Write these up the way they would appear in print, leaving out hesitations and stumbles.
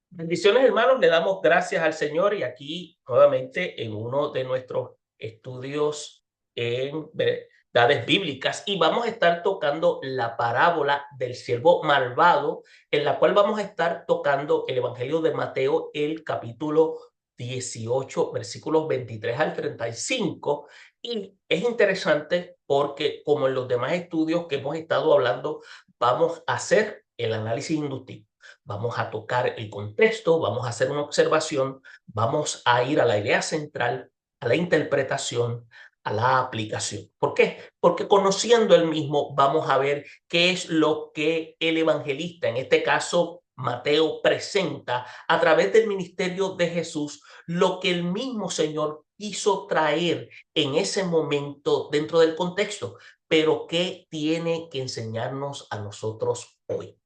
Bendiciones, hermanos, le damos gracias al Señor y aquí nuevamente en uno de nuestros estudios en verdades bíblicas y vamos a estar tocando la parábola del siervo malvado, en la cual vamos a estar tocando el Evangelio de Mateo, el capítulo 18, versículos 23 al 35. Y es interesante porque, como en los demás estudios que hemos estado hablando, vamos a hacer el análisis inductivo. Vamos a tocar el contexto, vamos a hacer una observación, vamos a ir a la idea central, a la interpretación, a la aplicación. ¿Por qué? Porque conociendo el mismo vamos a ver qué es lo que el evangelista, en este caso Mateo, presenta a través del ministerio de Jesús, lo que el mismo Señor quiso traer en ese momento dentro del contexto, pero qué tiene que enseñarnos a nosotros hoy.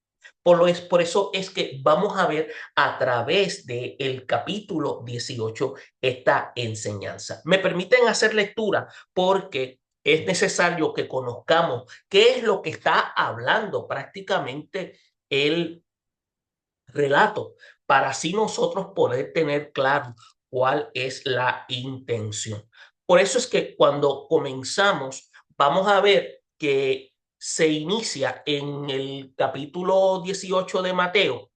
Por eso es que vamos a ver a través del capítulo 18 esta enseñanza. Me permiten hacer lectura porque es necesario que conozcamos qué es lo que está hablando prácticamente el relato, para así nosotros poder tener claro cuál es la intención. Por eso es que cuando comenzamos, vamos a ver que se inicia en el capítulo 18 de Mateo,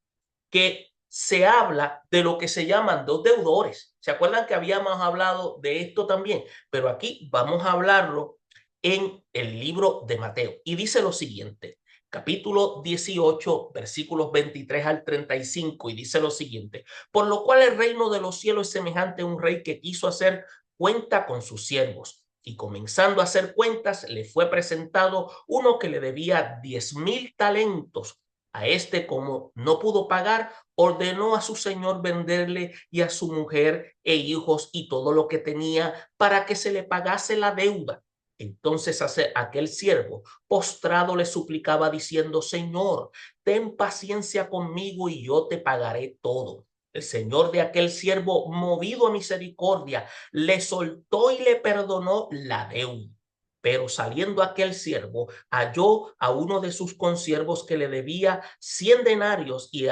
que se habla de lo que se llaman dos deudores. ¿Se acuerdan que habíamos hablado de esto también? Pero aquí vamos a hablarlo en el libro de Mateo. Y dice lo siguiente, capítulo 18, versículos 23 al 35, y dice lo siguiente, por lo cual el reino de los cielos es semejante a un rey que quiso hacer cuenta con sus siervos. Y comenzando a hacer cuentas, le fue presentado uno que le debía 10,000 talentos. A este, como no pudo pagar, ordenó a su señor venderle y a su mujer e hijos y todo lo que tenía para que se le pagase la deuda. Entonces aquel siervo postrado le suplicaba diciendo, Señor, ten paciencia conmigo y yo te pagaré todo. El señor de aquel siervo, movido a misericordia, le soltó y le perdonó la deuda. Pero saliendo aquel siervo, halló a uno de sus consiervos que le debía 100 denarios y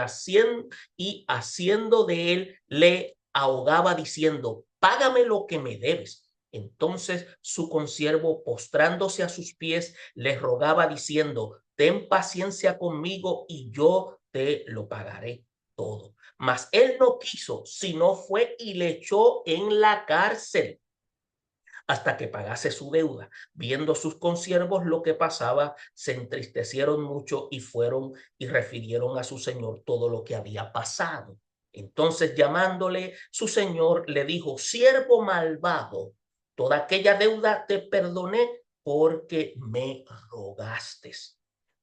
haciendo de él le ahogaba diciendo, págame lo que me debes. Entonces su consiervo, postrándose a sus pies, le rogaba diciendo, ten paciencia conmigo y yo te lo pagaré todo. Mas él no quiso, sino fue y le echó en la cárcel hasta que pagase su deuda. Viendo sus consiervos lo que pasaba, se entristecieron mucho y fueron y refirieron a su señor todo lo que había pasado. Entonces, llamándole su señor, le dijo, siervo malvado, toda aquella deuda te perdoné porque me rogaste.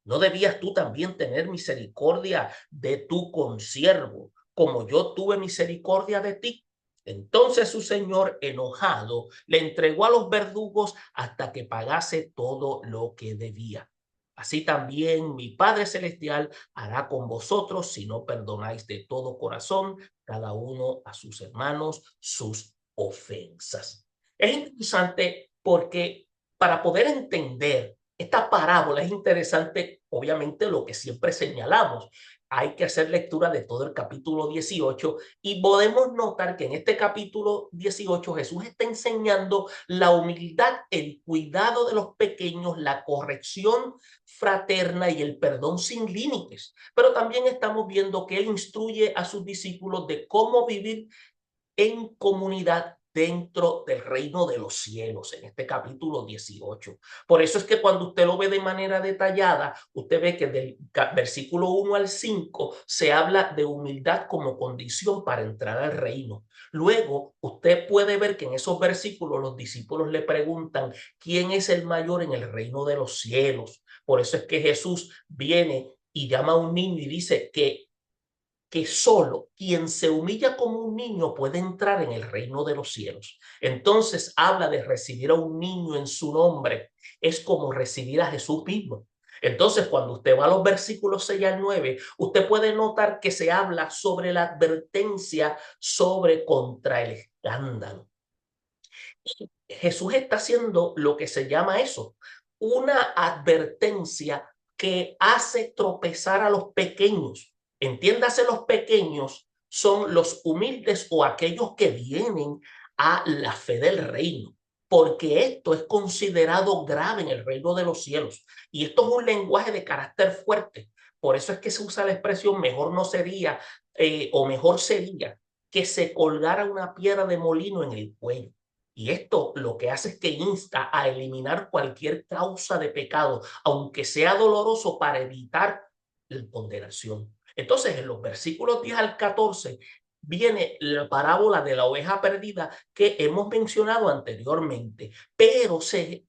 ¿No debías tú también tener misericordia de tu consiervo, como yo tuve misericordia de ti? Entonces su señor, enojado, le entregó a los verdugos hasta que pagase todo lo que debía. Así también mi Padre Celestial hará con vosotros si no perdonáis de todo corazón cada uno a sus hermanos sus ofensas. Es interesante porque para poder entender esta parábola es interesante, obviamente, lo que siempre señalamos. Hay que hacer lectura de todo el capítulo 18 y podemos notar que en este capítulo 18 Jesús está enseñando la humildad, el cuidado de los pequeños, la corrección fraterna y el perdón sin límites. Pero también estamos viendo que él instruye a sus discípulos de cómo vivir en comunidad dentro del reino de los cielos, en este capítulo 18. Por eso es que cuando usted lo ve de manera detallada, usted ve que del versículo 1 al 5 se habla de humildad como condición para entrar al reino. Luego, usted puede ver que en esos versículos los discípulos le preguntan, ¿quién es el mayor en el reino de los cielos? Por eso es que Jesús viene y llama a un niño y dice que solo quien se humilla como un niño puede entrar en el reino de los cielos. Entonces habla de recibir a un niño en su nombre. Es como recibir a Jesús mismo. Entonces, cuando usted va a los versículos 6 al 9, usted puede notar que se habla sobre la advertencia sobre contra el escándalo. Y Jesús está haciendo lo que se llama eso, una advertencia que hace tropezar a los pequeños. Entiéndase los pequeños son los humildes o aquellos que vienen a la fe del reino, porque esto es considerado grave en el reino de los cielos. Y esto es un lenguaje de carácter fuerte. Por eso es que se usa la expresión mejor no sería o mejor sería que se colgara una piedra de molino en el cuello. Y esto lo que hace es que insta a eliminar cualquier causa de pecado, aunque sea doloroso, para evitar la condenación. Entonces, en los versículos 10 al 14 viene la parábola de la oveja perdida que hemos mencionado anteriormente, pero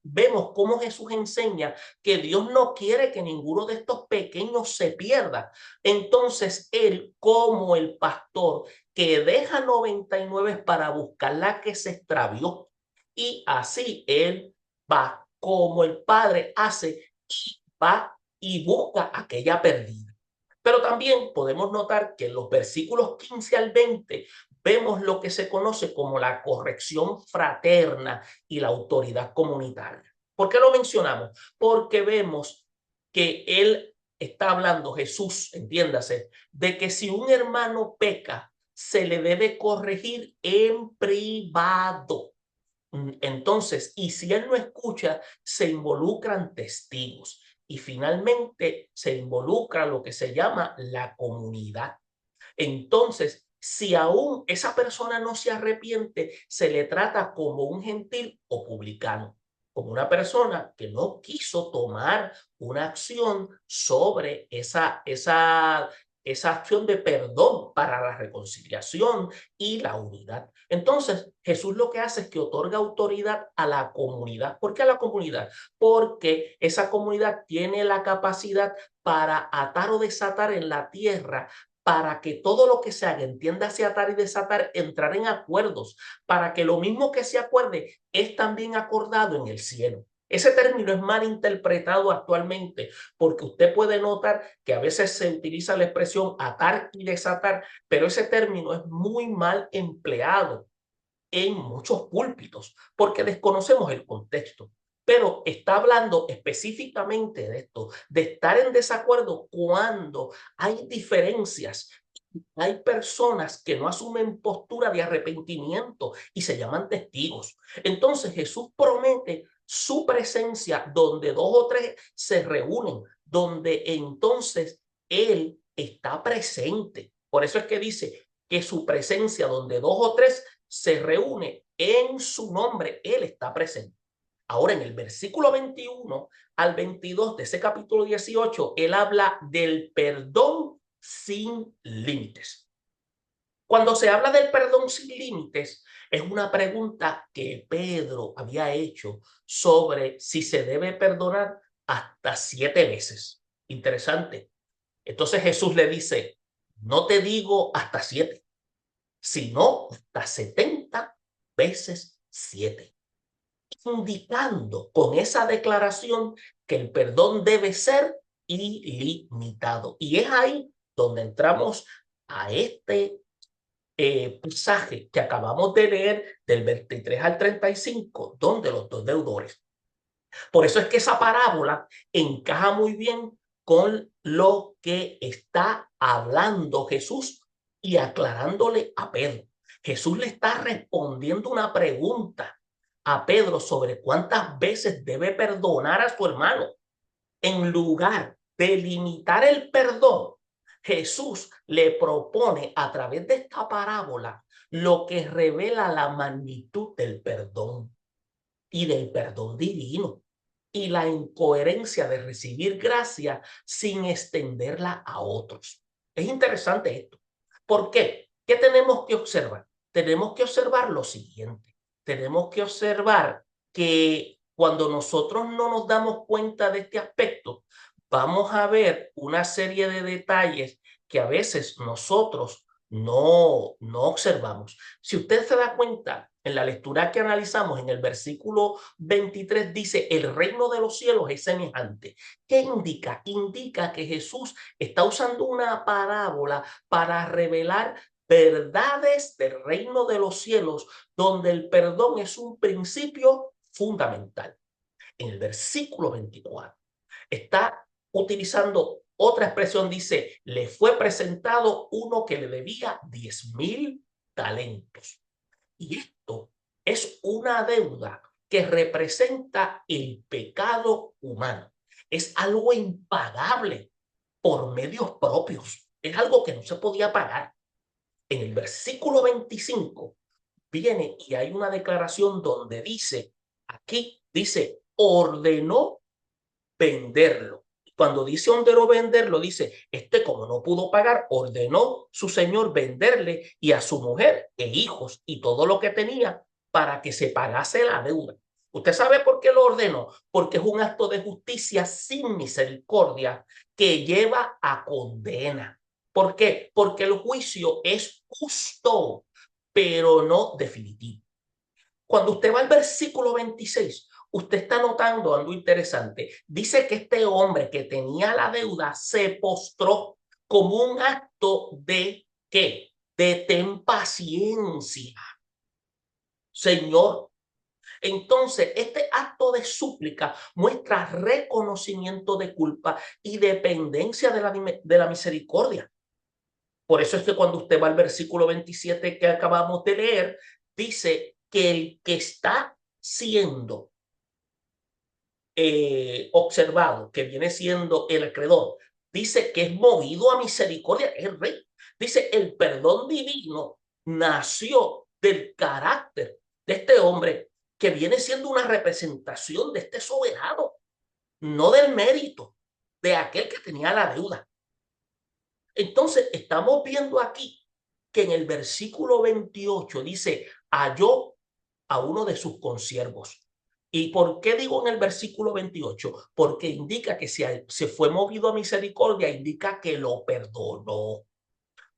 vemos cómo Jesús enseña que Dios no quiere que ninguno de estos pequeños se pierda. Entonces, Él, como el pastor que deja 99 para buscar la que se extravió, y así Él va como el Padre hace y va y busca aquella perdida. Pero también podemos notar que en los versículos 15 al 20 vemos lo que se conoce como la corrección fraterna y la autoridad comunitaria. ¿Por qué lo mencionamos? Porque vemos que él está hablando, Jesús, entiéndase, de que si un hermano peca, se le debe corregir en privado. Entonces, y si él no escucha, se involucran testigos y finalmente se involucra lo que se llama la comunidad. Entonces, si aún esa persona no se arrepiente, se le trata como un gentil o publicano, como una persona que no quiso tomar una acción sobre esa acción de perdón para la reconciliación y la unidad. Entonces, Jesús lo que hace es que otorga autoridad a la comunidad. ¿Por qué a la comunidad? Porque esa comunidad tiene la capacidad para atar o desatar en la tierra, para que todo lo que se haga, entiéndase atar y desatar, entrar en acuerdos, para que lo mismo que se acuerde es también acordado en el cielo. Ese término es mal interpretado actualmente porque usted puede notar que a veces se utiliza la expresión atar y desatar, pero ese término es muy mal empleado en muchos púlpitos porque desconocemos el contexto. Pero está hablando específicamente de esto, de estar en desacuerdo cuando hay diferencias. Hay personas que no asumen postura de arrepentimiento y se llaman testigos. Entonces Jesús promete su presencia donde dos o tres se reúnen, donde entonces Él está presente. Por eso es que dice que su presencia donde dos o tres se reúne en su nombre, Él está presente. Ahora, en el versículo 21 al 22 de ese capítulo 18, Él habla del perdón sin límites. Cuando se habla del perdón sin límites, es una pregunta que Pedro había hecho sobre si se debe perdonar hasta 7 veces. Interesante. Entonces Jesús le dice, no te digo hasta 7, sino hasta 70 veces 7, indicando con esa declaración que el perdón debe ser ilimitado. Y es ahí donde entramos a este pasaje que acabamos de leer del 23 al 35, donde los dos deudores. Por eso es que esa parábola encaja muy bien con lo que está hablando Jesús y aclarándole a Pedro. Jesús le está respondiendo una pregunta a Pedro sobre cuántas veces debe perdonar a su hermano. En lugar de limitar el perdón, Jesús le propone a través de esta parábola lo que revela la magnitud del perdón y del perdón divino y la incoherencia de recibir gracia sin extenderla a otros. Es interesante esto. ¿Por qué? ¿Qué tenemos que observar? Tenemos que observar lo siguiente. Tenemos que observar que cuando nosotros no nos damos cuenta de este aspecto, vamos a ver una serie de detalles que a veces nosotros no observamos. Si usted se da cuenta, en la lectura que analizamos en el versículo 23 dice, el reino de los cielos es semejante. ¿Qué indica? Indica que Jesús está usando una parábola para revelar verdades del reino de los cielos, donde el perdón es un principio fundamental. En el versículo 24 está utilizando Otra expresión dice, le fue presentado uno que le debía 10,000 talentos. Y esto es una deuda que representa el pecado humano. Es algo impagable por medios propios. Es algo que no se podía pagar. En el versículo 25 viene y hay una declaración donde dice, aquí dice, ordenó venderlo. Cuando dice ordenó venderlo, dice, como no pudo pagar, ordenó su señor venderle y a su mujer e hijos y todo lo que tenía para que se pagase la deuda. ¿Usted sabe por qué lo ordenó? Porque es un acto de justicia sin misericordia que lleva a condena. ¿Por qué? Porque el juicio es justo, pero no definitivo. Cuando usted va al versículo 26, usted está notando algo interesante. Dice que este hombre que tenía la deuda se postró como un acto de ¿qué? De ten paciencia, Señor. Entonces, este acto de súplica muestra reconocimiento de culpa y dependencia de la misericordia. Por eso es que cuando usted va al versículo 27 que acabamos de leer, dice que el que está siendo observado, que viene siendo el acreedor, dice que es movido a misericordia, es el rey. Dice, el perdón divino nació del carácter de este hombre que viene siendo una representación de este soberano, no del mérito de aquel que tenía la deuda. Entonces, estamos viendo aquí que en el versículo 28 dice, halló a uno de sus consiervos. ¿Y por qué digo en el versículo 28? Porque indica que se fue movido a misericordia, indica que lo perdonó.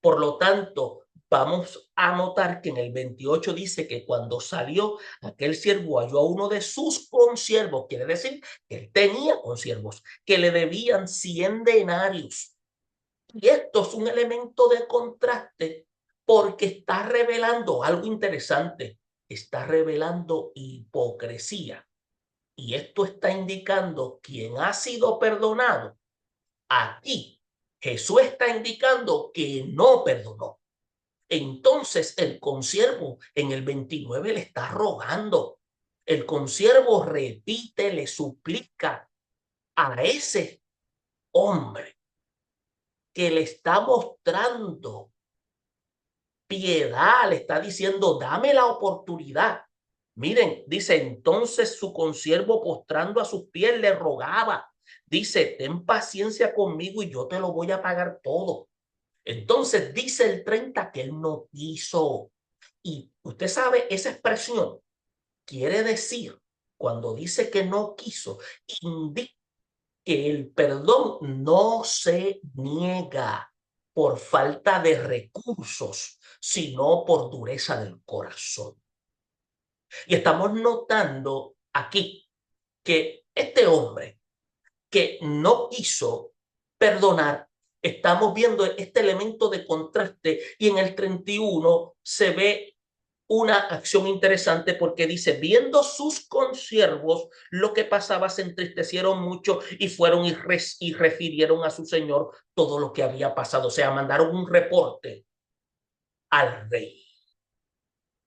Por lo tanto, vamos a notar que en el 28 dice que cuando salió aquel siervo halló a uno de sus consiervos, quiere decir que él tenía consiervos, que le debían 100 denarios. Y esto es un elemento de contraste porque está revelando algo interesante. Está revelando hipocresía. Y esto está indicando quién ha sido perdonado. Aquí Jesús está indicando que no perdonó. Entonces el consiervo en el 29 le está rogando. El consiervo repite, le suplica a ese hombre que le está mostrando piedad, le está diciendo, dame la oportunidad. Miren, dice, entonces su consiervo postrando a sus pies le rogaba. Dice, ten paciencia conmigo y yo te lo voy a pagar todo. Entonces dice el 30 que él no quiso. Y usted sabe, esa expresión quiere decir, cuando dice que no quiso, indica que el perdón no se niega por falta de recursos, sino por dureza del corazón. Y estamos notando aquí que este hombre que no quiso perdonar, estamos viendo este elemento de contraste y en el 31 se ve una acción interesante porque dice, viendo sus consiervos lo que pasaba, se entristecieron mucho y fueron y refirieron a su señor todo lo que había pasado. O sea, mandaron un reporte al rey.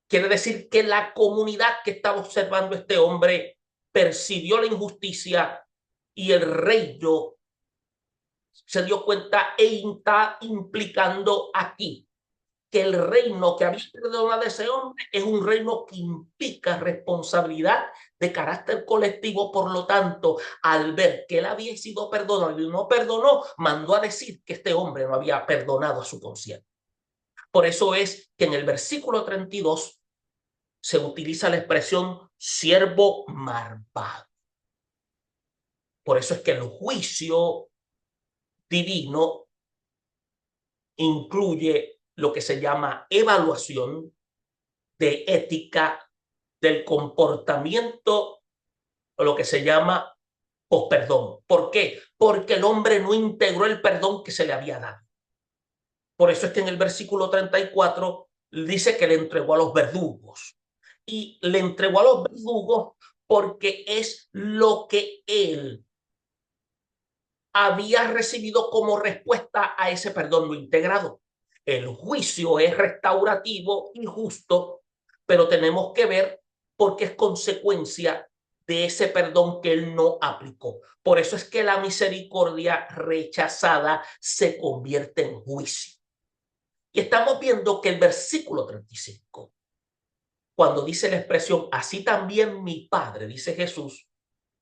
Quiere decir que la comunidad que estaba observando este hombre percibió la injusticia y el rey se dio cuenta e está implicando aquí que el reino que había perdonado a ese hombre es un reino que implica responsabilidad de carácter colectivo. Por lo tanto, al ver que él había sido perdonado y no perdonó, mandó a decir que este hombre no había perdonado a su consciente. Por eso es que en el versículo 32 se utiliza la expresión siervo malvado. Por eso es que el juicio divino incluye lo que se llama evaluación de ética del comportamiento o lo que se llama posperdón. ¿Por qué? Porque el hombre no integró el perdón que se le había dado. Por eso es que en el versículo 34 dice que le entregó a los verdugos. Y le entregó a los verdugos porque es lo que él había recibido como respuesta a ese perdón no integrado. El juicio es restaurativo y justo, pero tenemos que ver por qué es consecuencia de ese perdón que él no aplicó. Por eso es que la misericordia rechazada se convierte en juicio. Y estamos viendo que el versículo 35, cuando dice la expresión, así también mi Padre, dice Jesús,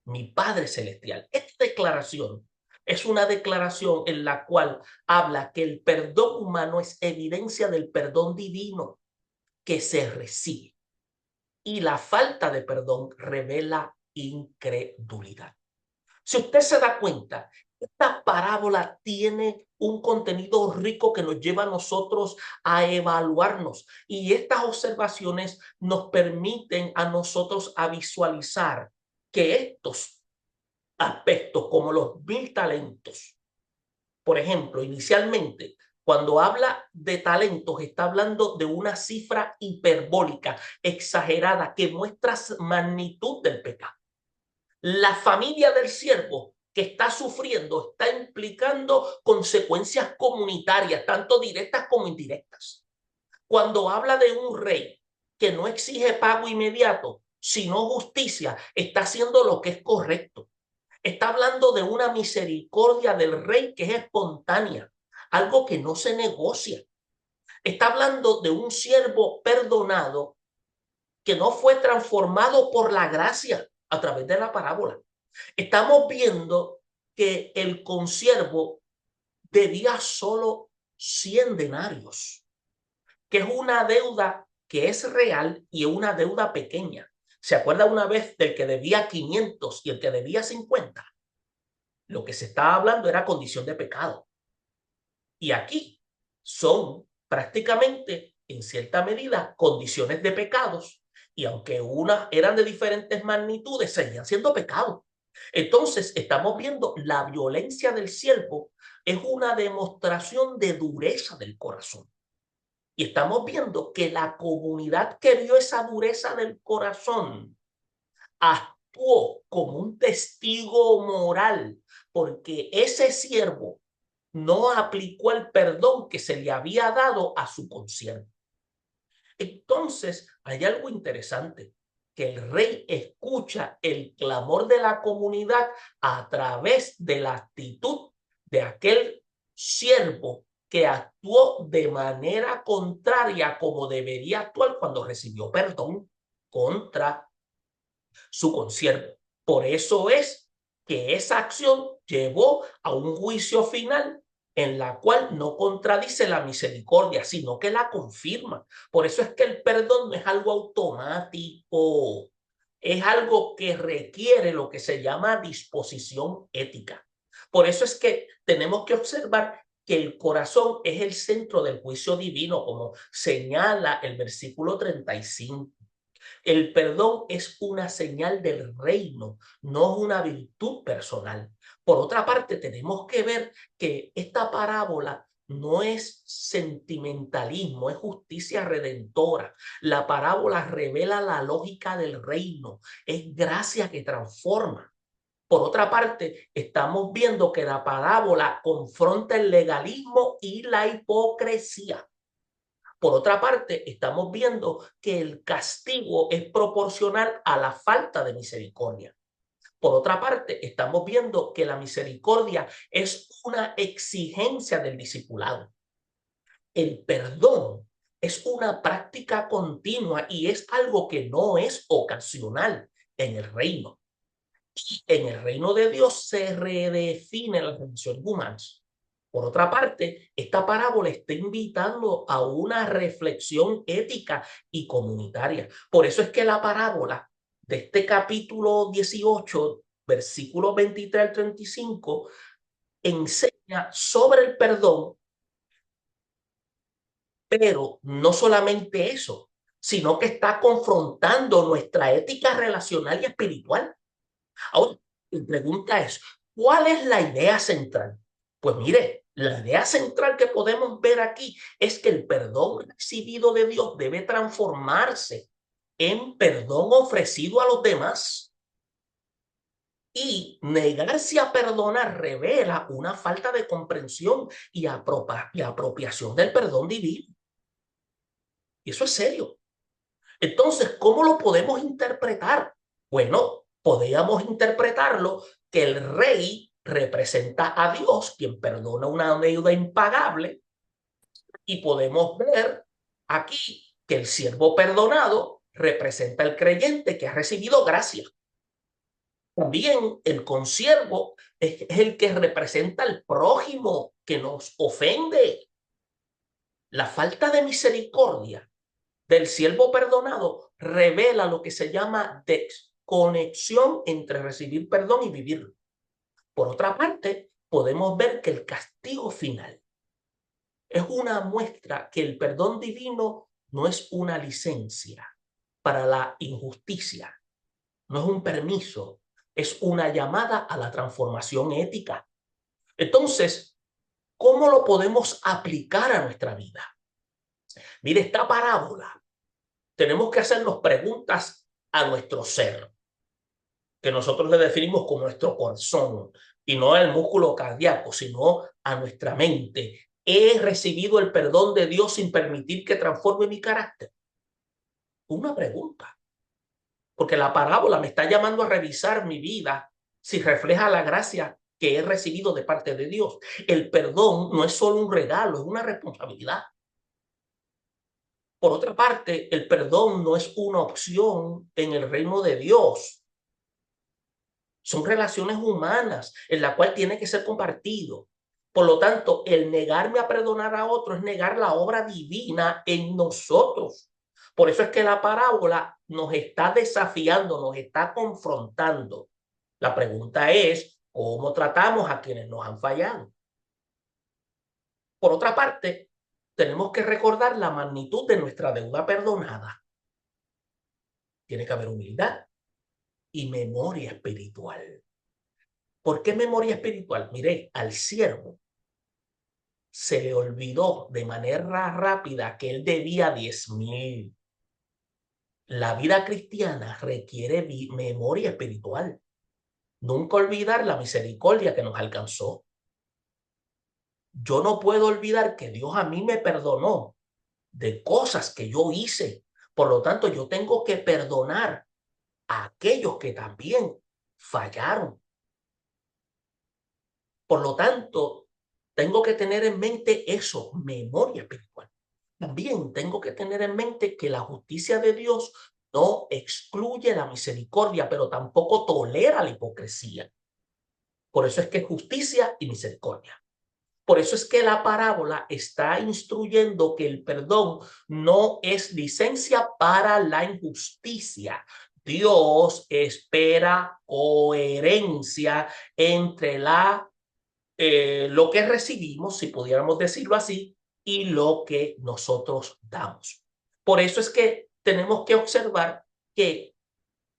mi Padre Celestial. Esta declaración es una declaración en la cual habla que el perdón humano es evidencia del perdón divino que se recibe. Y la falta de perdón revela incredulidad. Si usted se da cuenta, esta parábola tiene un contenido rico que nos lleva a nosotros a evaluarnos, y estas observaciones nos permiten a nosotros a visualizar que estos aspectos como los 1,000 talentos, por ejemplo, inicialmente, cuando habla de talentos, está hablando de una cifra hiperbólica, exagerada, que muestra magnitud del pecado. La familia del siervo que está sufriendo está implicando consecuencias comunitarias, tanto directas como indirectas. Cuando habla de un rey que no exige pago inmediato, sino justicia, está haciendo lo que es correcto. Está hablando de una misericordia del rey que es espontánea, algo que no se negocia. Está hablando de un siervo perdonado que no fue transformado por la gracia a través de la parábola. Estamos viendo que el consiervo debía solo 100 denarios, que es una deuda que es real y una deuda pequeña. ¿Se acuerda una vez del que debía 500 y el que debía 50? Lo que se estaba hablando era condición de pecado. Y aquí son prácticamente, en cierta medida, condiciones de pecados. Y aunque unas eran de diferentes magnitudes, seguían siendo pecados. Entonces, estamos viendo la violencia del siervo es una demostración de dureza del corazón. Y estamos viendo que la comunidad que vio esa dureza del corazón actuó como un testigo moral, porque ese siervo no aplicó el perdón que se le había dado a su consiervo. Entonces, hay algo interesante, que el rey escucha el clamor de la comunidad a través de la actitud de aquel siervo que actuó de manera contraria como debería actuar cuando recibió perdón contra su consiervo. Por eso es que esa acción llevó a un juicio final en la cual no contradice la misericordia, sino que la confirma. Por eso es que el perdón no es algo automático, es algo que requiere lo que se llama disposición ética. Por eso es que tenemos que observar que el corazón es el centro del juicio divino, como señala el versículo 35. El perdón es una señal del reino, no es una virtud personal. Por otra parte, tenemos que ver que esta parábola no es sentimentalismo, es justicia redentora. La parábola revela la lógica del reino, es gracia que transforma. Por otra parte, estamos viendo que la parábola confronta el legalismo y la hipocresía. Por otra parte, estamos viendo que el castigo es proporcional a la falta de misericordia. Por otra parte, estamos viendo que la misericordia es una exigencia del discipulado. El perdón es una práctica continua y es algo que no es ocasional en el reino. En el reino de Dios se redefine la relación humana. Por otra parte, esta parábola está invitando a una reflexión ética y comunitaria. Por eso es que la parábola de este capítulo 18, versículos 23 al 35, enseña sobre el perdón, pero no solamente eso, sino que está confrontando nuestra ética relacional y espiritual. Ahora, mi pregunta es, ¿cuál es la idea central? Pues mire, la idea central que podemos ver aquí es que el perdón recibido de Dios debe transformarse en perdón ofrecido a los demás. Y negarse a perdonar revela una falta de comprensión y apropiación del perdón divino. Y eso es serio. Entonces, ¿cómo lo podemos interpretar? Bueno, podríamos interpretarlo que el rey representa a Dios, quien perdona una deuda impagable, y podemos ver aquí que el siervo perdonado representa al creyente que ha recibido gracia. También el consiervo es el que representa al prójimo que nos ofende. La falta de misericordia del siervo perdonado revela lo que se llama desconexión entre recibir perdón y vivirlo. Por otra parte, podemos ver que el castigo final es una muestra que el perdón divino no es una licencia para la injusticia, no es un permiso, es una llamada a la transformación ética. Entonces, ¿cómo lo podemos aplicar a nuestra vida? Mire, esta parábola, tenemos que hacernos preguntas a nuestro ser, que nosotros le definimos como nuestro corazón, y no al músculo cardíaco, sino a nuestra mente. ¿He recibido el perdón de Dios sin permitir que transforme mi carácter? Una pregunta. Porque la parábola me está llamando a revisar mi vida si refleja la gracia que he recibido de parte de Dios. El perdón no es solo un regalo, es una responsabilidad. Por otra parte, el perdón no es una opción en el reino de Dios. Son relaciones humanas en la cual tiene que ser compartido. Por lo tanto, el negarme a perdonar a otro es negar la obra divina en nosotros. Por eso es que la parábola nos está desafiando, nos está confrontando. La pregunta es, ¿cómo tratamos a quienes nos han fallado? Por otra parte, tenemos que recordar la magnitud de nuestra deuda perdonada. Tiene que haber humildad y memoria espiritual. ¿Por qué memoria espiritual? Mire, al siervo se le olvidó de manera rápida que él debía 10,000. La vida cristiana requiere memoria espiritual. Nunca olvidar la misericordia que nos alcanzó. Yo no puedo olvidar que Dios a mí me perdonó de cosas que yo hice. Por lo tanto, yo tengo que perdonar a aquellos que también fallaron. Por lo tanto, tengo que tener en mente eso, memoria espiritual. También tengo que tener en mente que la justicia de Dios no excluye la misericordia, pero tampoco tolera la hipocresía. Por eso es que justicia y misericordia. Por eso es que la parábola está instruyendo que el perdón no es licencia para la injusticia. Dios espera coherencia entre lo que recibimos, si pudiéramos decirlo así, y lo que nosotros damos. Por eso es que tenemos que observar que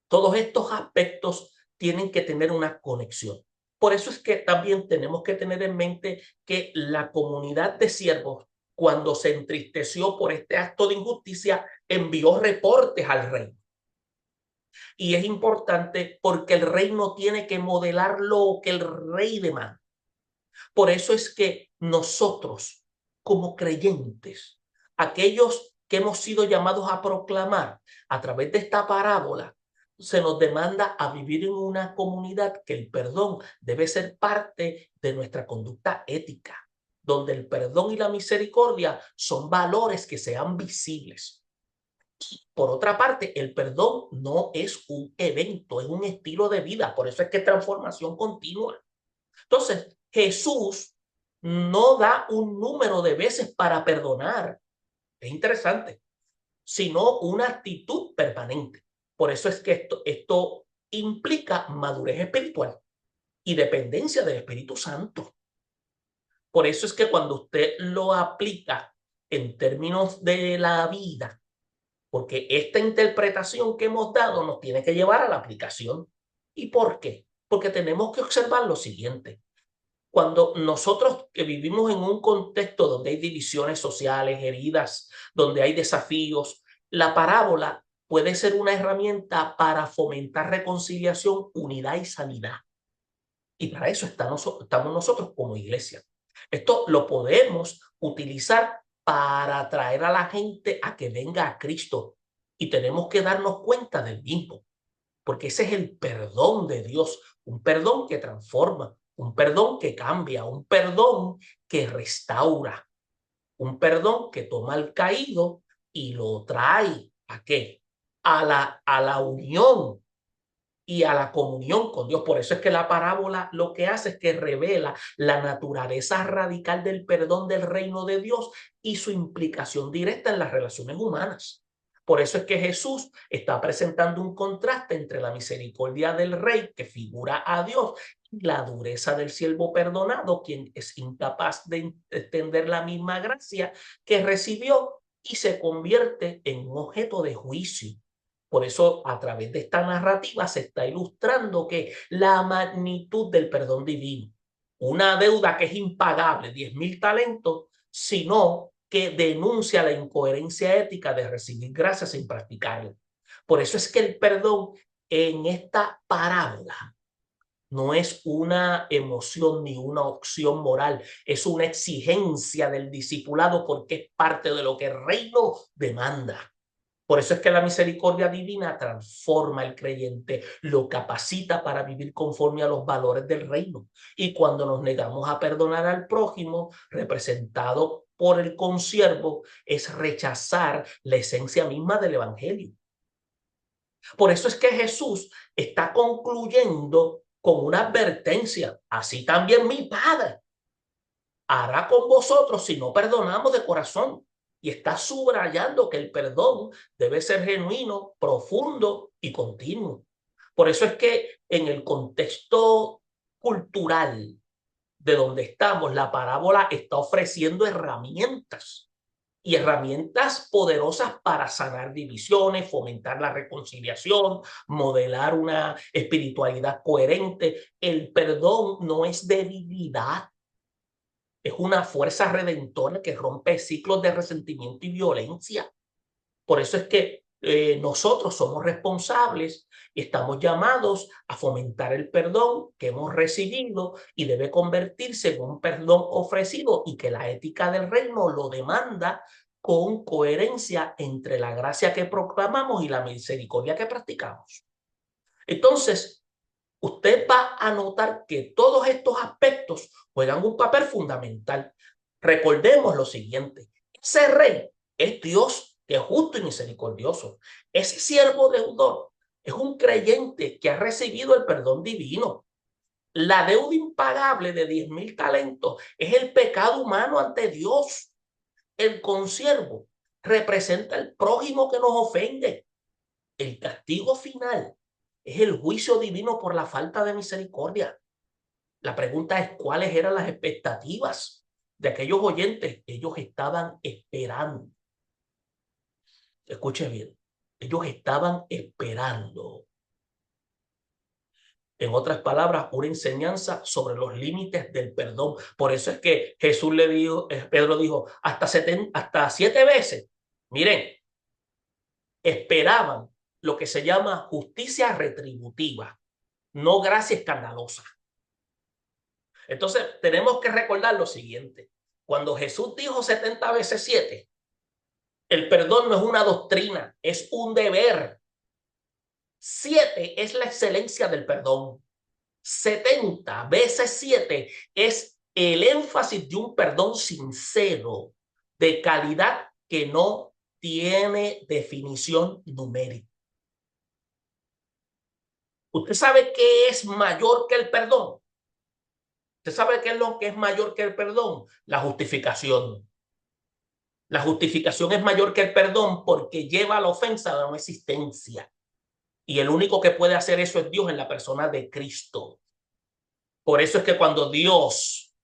todos estos aspectos tienen que tener una conexión. Por eso es que también tenemos que tener en mente que la comunidad de siervos, cuando se entristeció por este acto de injusticia, envió reportes al rey. Y es importante porque el rey no tiene que modelar lo que el rey demanda. Por eso es que nosotros, como creyentes, aquellos que hemos sido llamados a proclamar a través de esta parábola, se nos demanda a vivir en una comunidad que el perdón debe ser parte de nuestra conducta ética, donde el perdón y la misericordia son valores que sean visibles. Por otra parte, el perdón no es un evento, es un estilo de vida. Por eso es que es transformación continua. Entonces, Jesús no da un número de veces para perdonar. Es interesante, sino una actitud permanente. Por eso es que esto implica madurez espiritual y dependencia del Espíritu Santo. Por eso es que cuando usted lo aplica en términos de la vida, porque esta interpretación que hemos dado nos tiene que llevar a la aplicación. ¿Y por qué? Porque tenemos que observar lo siguiente. Cuando nosotros que vivimos en un contexto donde hay divisiones sociales, heridas, donde hay desafíos, la parábola puede ser una herramienta para fomentar reconciliación, unidad y sanidad. Y para eso estamos nosotros como iglesia. Esto lo podemos utilizar para atraer a la gente a que venga a Cristo. Y tenemos que darnos cuenta del mismo, porque ese es el perdón de Dios, un perdón que transforma, un perdón que cambia, un perdón que restaura, un perdón que toma al caído y lo trae ¿a qué? A la unión y a la comunión con Dios. Por eso es que la parábola lo que hace es que revela la naturaleza radical del perdón del reino de Dios y su implicación directa en las relaciones humanas. Por eso es que Jesús está presentando un contraste entre la misericordia del rey, que figura a Dios, y la dureza del siervo perdonado, quien es incapaz de extender la misma gracia que recibió y se convierte en un objeto de juicio. Por eso, a través de esta narrativa se está ilustrando que la magnitud del perdón divino, una deuda que es impagable, 10.000 talentos, sino que denuncia la incoherencia ética de recibir gracias sin practicarla. Por eso es que el perdón en esta parábola no es una emoción ni una opción moral, es una exigencia del discipulado porque es parte de lo que el reino demanda. Por eso es que la misericordia divina transforma al creyente, lo capacita para vivir conforme a los valores del reino. Y cuando nos negamos a perdonar al prójimo, representado por el consiervo, es rechazar la esencia misma del evangelio. Por eso es que Jesús está concluyendo con una advertencia. Así también mi Padre hará con vosotros si no perdonamos de corazón. Y está subrayando que el perdón debe ser genuino, profundo y continuo. Por eso es que en el contexto cultural de donde estamos, la parábola está ofreciendo herramientas y herramientas poderosas para sanar divisiones, fomentar la reconciliación, modelar una espiritualidad coherente. El perdón no es debilidad, es una fuerza redentora que rompe ciclos de resentimiento y violencia. Por eso es que nosotros somos responsables y estamos llamados a fomentar el perdón que hemos recibido y debe convertirse en un perdón ofrecido y que la ética del reino lo demanda con coherencia entre la gracia que proclamamos y la misericordia que practicamos. Entonces, usted va a notar que todos estos aspectos juegan un papel fundamental. Recordemos lo siguiente: ese rey es Dios, que es justo y misericordioso. Ese siervo deudor es un creyente que ha recibido el perdón divino. La deuda impagable de 10.000 talentos es el pecado humano ante Dios. El consiervo representa el prójimo que nos ofende. El castigo final es el juicio divino por la falta de misericordia. La pregunta es cuáles eran las expectativas de aquellos oyentes. Ellos estaban esperando. Escuche bien. Ellos estaban esperando. En otras palabras, una enseñanza sobre los límites del perdón. Por eso es que Jesús le dijo, Pedro dijo, hasta 7 veces. Miren, esperaban lo que se llama justicia retributiva, no gracia escandalosa. Entonces, tenemos que recordar lo siguiente. Cuando Jesús dijo 70 veces 7, el perdón no es una doctrina, es un deber. 7 es la excelencia del perdón. 70 veces 7 es el énfasis de un perdón sincero, de calidad que no tiene definición numérica. ¿Usted sabe qué es mayor que el perdón? ¿Usted sabe qué es lo que es mayor que el perdón? La justificación. La justificación es mayor que el perdón porque lleva la ofensa a la no existencia. Y el único que puede hacer eso es Dios en la persona de Cristo. Por eso es que cuando Dios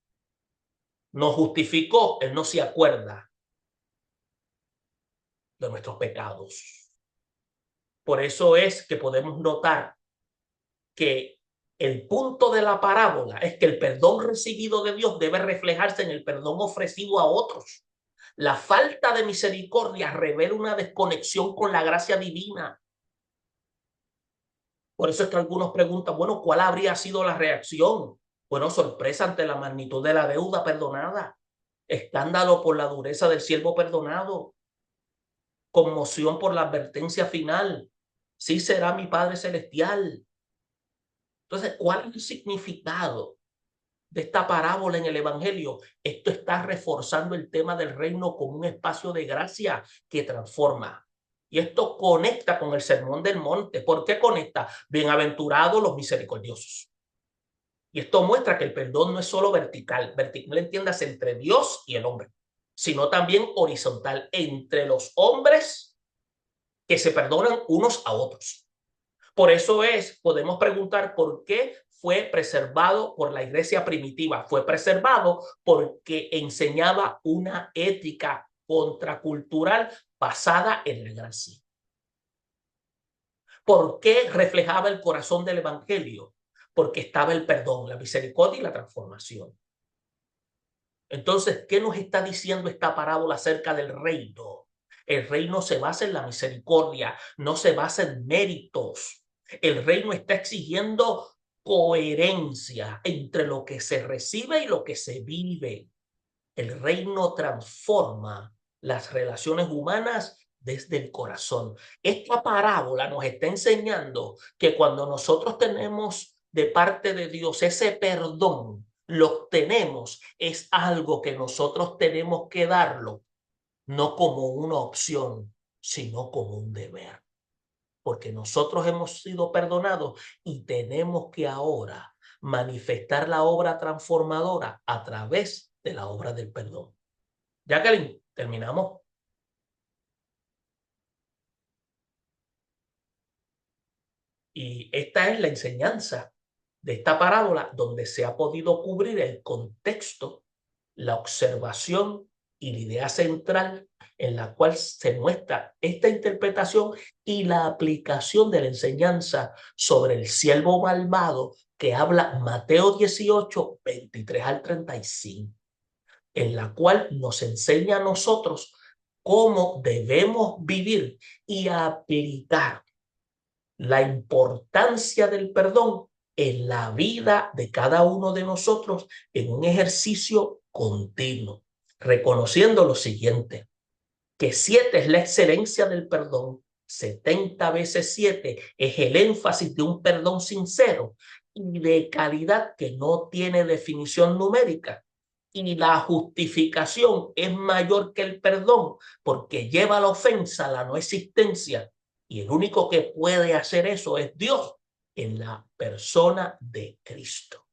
nos justificó, Él no se acuerda de nuestros pecados. Por eso es que podemos notar que el punto de la parábola es que el perdón recibido de Dios debe reflejarse en el perdón ofrecido a otros. La falta de misericordia revela una desconexión con la gracia divina. Por eso es que algunos preguntan, bueno, ¿cuál habría sido la reacción Bueno, sorpresa ante la magnitud de la deuda perdonada, escándalo por la dureza del siervo perdonado, conmoción por la advertencia final. Sí será mi Padre Celestial. Entonces, ¿cuál es el significado de esta parábola en el Evangelio? Esto está reforzando el tema del reino como un espacio de gracia que transforma. Y esto conecta con el Sermón del Monte. ¿Por qué conecta? Bienaventurados los misericordiosos. Y esto muestra que el perdón no es solo vertical. Vertical entiendas entre Dios y el hombre, sino también horizontal entre los hombres que se perdonan unos a otros. Por eso podemos preguntar por qué fue preservado por la iglesia primitiva. Fue preservado porque enseñaba una ética contracultural basada en la gracia. ¿Por qué reflejaba el corazón del evangelio? Porque estaba el perdón, la misericordia y la transformación. Entonces, ¿qué nos está diciendo esta parábola acerca del reino? El reino se basa en la misericordia, no se basa en méritos. El reino está exigiendo coherencia entre lo que se recibe y lo que se vive. El reino transforma las relaciones humanas desde el corazón. Esta parábola nos está enseñando que cuando nosotros tenemos de parte de Dios ese perdón, lo tenemos, es algo que nosotros tenemos que darlo, no como una opción, sino como un deber. Porque nosotros hemos sido perdonados y tenemos que ahora manifestar la obra transformadora a través de la obra del perdón. Jacqueline, terminamos. Y esta es la enseñanza de esta parábola donde se ha podido cubrir el contexto, la observación y la idea central en la cual se muestra esta interpretación y la aplicación de la enseñanza sobre el siervo malvado que habla Mateo 18, 23 al 35, en la cual nos enseña a nosotros cómo debemos vivir y aplicar la importancia del perdón en la vida de cada uno de nosotros en un ejercicio continuo, reconociendo lo siguiente, que 7 es la excelencia del perdón, 70 veces 7 es el énfasis de un perdón sincero y de calidad que no tiene definición numérica. Y la justificación es mayor que el perdón porque lleva la ofensa a la no existencia. Y el único que puede hacer eso es Dios en la persona de Cristo.